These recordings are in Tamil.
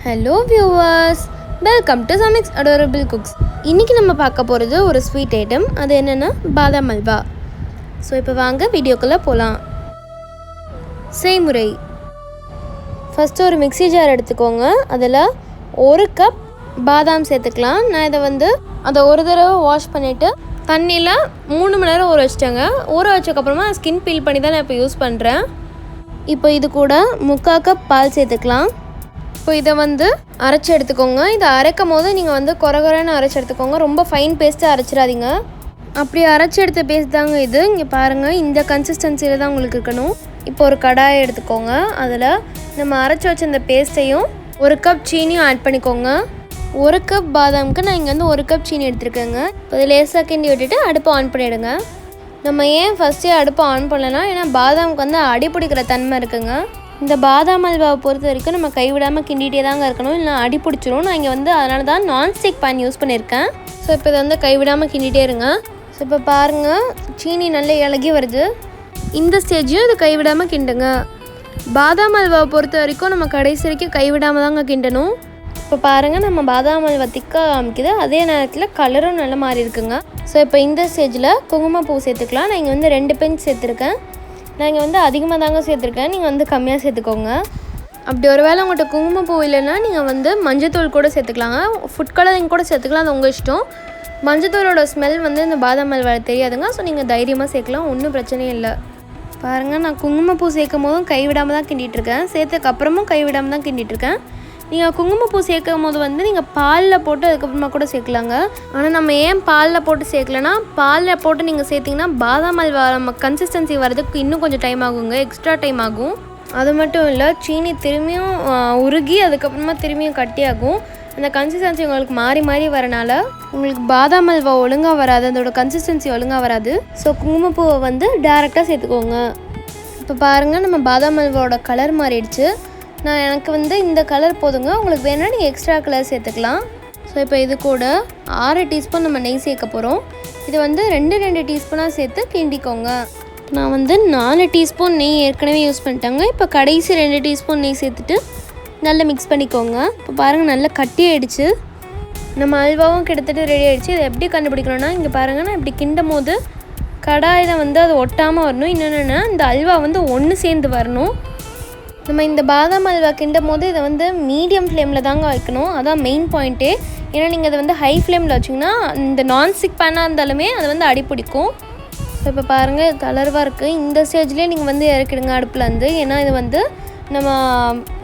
Hello viewers, welcome to Samik's Adorable Cooks. இன்னைக்கு நம்ம பார்க்க போகிறது ஒரு ஸ்வீட் ஐட்டம். அது என்னன்னா பாதாம் அல்வா. ஸோ இப்போ வாங்க வீடியோக்குள்ளே போகலாம். செய்முறை. ஃபஸ்ட்டு ஒரு மிக்ஸி ஜார் எடுத்துக்கோங்க. அதில் 1 கப் பாதாம் சேர்த்துக்கலாம். நான் இதை அதை ஒரு தடவை வாஷ் பண்ணிவிட்டு தண்ணியில் 3 மணி நேரம் ஊற வச்சிட்டேங்க. ஊற வச்சக்கப்புறமா ஸ்கின் பீல் பண்ணி தான் நான் இப்போ யூஸ் பண்ணுறேன். இப்போ இது கூட 3/4 கப் பால் சேர்த்துக்கலாம். இப்போ இதை அரைச்சி எடுத்துக்கோங்க. இதை அரைக்கும் போது நீங்கள் குறைன்னு அரைச்சி எடுத்துக்கோங்க. ரொம்ப ஃபைன் பேஸ்ட்டாக அரைச்சிடாதீங்க. அப்படி அரைச்சி எடுத்த பேஸ்ட் தாங்க இது. இங்கே பாருங்கள், இந்த கன்சிஸ்டன்சியில் தான் உங்களுக்கு இருக்கணும். இப்போ ஒரு கடாயை எடுத்துக்கோங்க. அதில் நம்ம அரைச்சி வச்ச இந்த பேஸ்ட்டையும் 1 கப் சீனியும் ஆட் பண்ணிக்கோங்க. 1 கப் பாதாமுக்கு நான் இங்கே 1 கப் சீனி எடுத்துருக்கேங்க. இப்போ இதை லேசாக கிண்டி விட்டுட்டு அடுப்பை ஆன் பண்ணிவிடுங்க. நம்ம ஏன் ஃபஸ்ட்டே அடுப்பை ஆன் பண்ணலைன்னா, ஏன்னா பாதாமுக்கு அடி பிடிக்கிற தன்மை இருக்குங்க. இந்த பாதாம் அல்வாவை பொறுத்த வரைக்கும் நம்ம கைவிடாமல் கிண்டிகிட்டே தாங்க இருக்கணும், இல்லை அடி பிடிச்சிரும். நான் இங்கே அதனால தான் நான்ஸ்டிக் பேன் யூஸ் பண்ணியிருக்கேன். ஸோ இப்போ இதை கைவிடாமல் கிண்டிகிட்டே இருங்க. ஸோ இப்போ பாருங்கள், சீனி நல்லா இலகி வருது. இந்த ஸ்டேஜையும் இதை கைவிடாமல் கிண்டுங்க. பாதாம் அல்வாவை பொறுத்த வரைக்கும் நம்ம கடைசி வரைக்கும் கைவிடாமல் தாங்க கிண்டணும். இப்போ பாருங்கள், நம்ம பாதாம் அல்வா திக்காக காமிக்குது, அதே நேரத்தில் கலரும் நல்லா மாறி இருக்குங்க. ஸோ இப்போ இந்த ஸ்டேஜில் குங்குமப்பூ சேர்த்துக்கலாம். நான் இங்கே 2 பிஞ்ச் சேர்த்துருக்கேன். நான் இங்கே அதிகமாக தாங்க சேர்த்துருக்கேன். நீங்கள் கம்மியாக சேர்த்துக்கோங்க. அப்படி ஒரு வேளை உங்கள்கிட்ட குங்குமப்பூ இல்லைன்னா நீங்கள் மஞ்சத்தூள் கூட சேர்த்துக்கலாங்க. ஃபுட் கலரிங் கூட சேர்த்துக்கலாம், அது உங்கள் இஷ்டம். மஞ்சத்தூளோட ஸ்மெல் இந்த பாதாம் அல்வா தெரியாதுங்க. ஸோ நீங்கள் தைரியமாக சேர்க்கலாம், ஒன்றும் பிரச்சனையும் இல்லை. பாருங்கள், நான் குங்குமப்பூ சேர்க்கும் போதும் கைவிடாமல் தான் கிண்டிகிட்ருக்கேன். சேர்த்ததுக்கப்புறமும் கைவிடாமல் தான் கிண்டிகிட்ருக்கேன். நீங்கள் குங்குமப்பூ சேர்க்கும் போது நீங்கள் பாலில் போட்டு அதுக்கப்புறமா கூட சேர்க்கலாங்க. ஆனால் நம்ம ஏன் பாலில் போட்டு சேர்க்கலன்னா, பாலில் போட்டு நீங்கள் சேர்த்திங்கன்னா பாதாம் அல்வா நம்ம கன்சிஸ்டன்சி வரதுக்கு இன்னும் கொஞ்சம் டைம் ஆகுங்க, எக்ஸ்ட்ரா டைம் ஆகும். அது மட்டும் இல்லை, சீனி திரும்பியும் உருகி அதுக்கப்புறமா திரும்பியும் கட்டியாகும். அந்த கன்சிஸ்டன்சி உங்களுக்கு மாறி மாறி வரனால உங்களுக்கு பாதாம் அல்வா ஒழுங்காக வராது, அதோட கன்சிஸ்டன்சி ஒழுங்காக வராது. ஸோ குங்குமப்பூவை டேரெக்டாக சேர்த்துக்கோங்க. இப்போ பாருங்கள், நம்ம பாதாம் அல்வாவோட கலர் மாறிடுச்சு. எனக்கு இந்த கலர் போதுங்க. உங்களுக்கு வேணும்னா நீங்கள் எக்ஸ்ட்ரா கலர் சேர்த்துக்கலாம். ஸோ இப்போ இது கூட 6 டீஸ்பூன் நம்ம நெய் சேர்க்க போகிறோம். இது 2 டீஸ்பூனாக சேர்த்து கிண்டிக்கோங்க. நான் 4 டீஸ்பூன் நெய் ஏற்கனவே யூஸ் பண்ணிட்டேங்க. இப்போ கடைசி 2 டீஸ்பூன் நெய் சேர்த்துட்டு நல்லா மிக்ஸ் பண்ணிக்கோங்க. இப்போ பாருங்கள், நல்லா கட்டி ஆகிடுச்சு. நம்ம அல்வாவும் கிட்டத்தட்ட ரெடி ஆகிடுச்சு. இதை எப்படி கண்டுபிடிக்கணும்னா, இங்கே பாருங்கள், நான் இப்படி கிண்டும் போது கடாயில் அது ஒட்டாமல் வரணும். இன்னொன்று, இந்த அல்வா ஒன்று சேர்ந்து வரணும். நம்ம இந்த பாதாம் அல்வா கிண்டும் போது இதை மீடியம் ஃப்ளேமில் தாங்க வைக்கணும். அதான் மெயின் பாயிண்ட்டே. ஏன்னா நீங்கள் அதை ஹை ஃப்ளேமில் வச்சிங்கன்னா இந்த நான்ஸ்டிக் பேனாக இருந்தாலுமே அது அடி பிடிக்கும். ஸோ இப்போ பாருங்கள், கலர்வாக இருக்குது. இந்த ஸ்டேஜ்லேயே நீங்கள் இறக்கிடுங்க அடுப்புலேருந்து. ஏன்னா இது நம்ம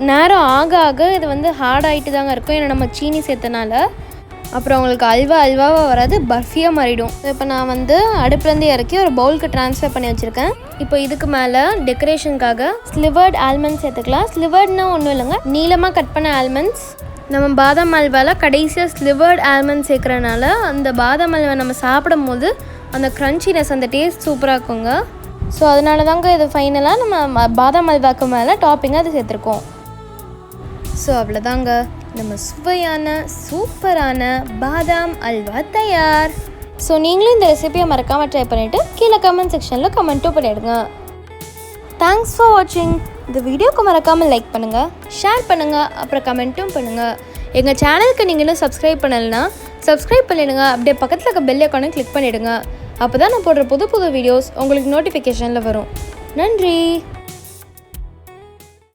நேரம் ஆக ஆக இது ஹார்ட் ஆகிட்டு தாங்க இருக்கும். ஏன்னா நம்ம சீனி சேர்த்தனால அப்புறம் உங்களுக்கு அல்வாவாக வராது, பர்ஃபியாக மாறிடும். இப்போ நான் அடுப்புலேருந்து இறக்கி ஒரு பவுலுக்கு ட்ரான்ஸ்ஃபர் பண்ணி வச்சுருக்கேன். இப்போ இதுக்கு மேலே டெக்கரேஷனுக்காக ஸ்லிவர்ட் ஆல்மண்ட்ஸ் சேர்த்துக்கலாம். ஸ்லிவர்ட்னா ஒன்றும் இல்லைங்க, நீளமாக கட் பண்ண ஆல்மண்ட்ஸ். நம்ம பாதாம் அல்வாவில் கடைசியாக ஸ்லிவர்ட் ஆல்மண்ட்ஸ் சேர்க்குறனால அந்த பாதாம் அல்வா நம்ம சாப்பிடும் போது அந்த க்ரன்ச்சினஸ், அந்த டேஸ்ட் சூப்பராக இருக்குங்க. ஸோ அதனால தாங்க இது ஃபைனலாக நம்ம பாதாம் அல்வாக்கு மேலே டாப்பிங்காக அது சேர்த்துருக்கோம். ஸோ அவ்வளோதாங்க, நம்ம சுவையான சூப்பரான பாதாம் அல்வா தயார். ஸோ நீங்களும் இந்த ரெசிபியை மறக்காமல் ட்ரை பண்ணிவிட்டு கீழே கமெண்ட் செக்ஷனில் கமெண்ட்டும் பண்ணிவிடுங்க. தேங்க்ஸ் ஃபார் வாட்சிங். இந்த வீடியோக்கு மறக்காமல் லைக் பண்ணுங்கள், ஷேர் பண்ணுங்கள், அப்புறம் கமெண்ட்டும் பண்ணுங்கள். எங்கள் சேனலுக்கு நீங்கள் இன்னும் சப்ஸ்கிரைப் பண்ணலைன்னா சப்ஸ்கிரைப் பண்ணிவிடுங்க. அப்படியே பக்கத்தில் இருக்க பெல் ஐக்கானை கிளிக் பண்ணிவிடுங்க. அப்போ தான் நான் போடுற புது புது வீடியோஸ் உங்களுக்கு நோட்டிஃபிகேஷனில் வரும். நன்றி.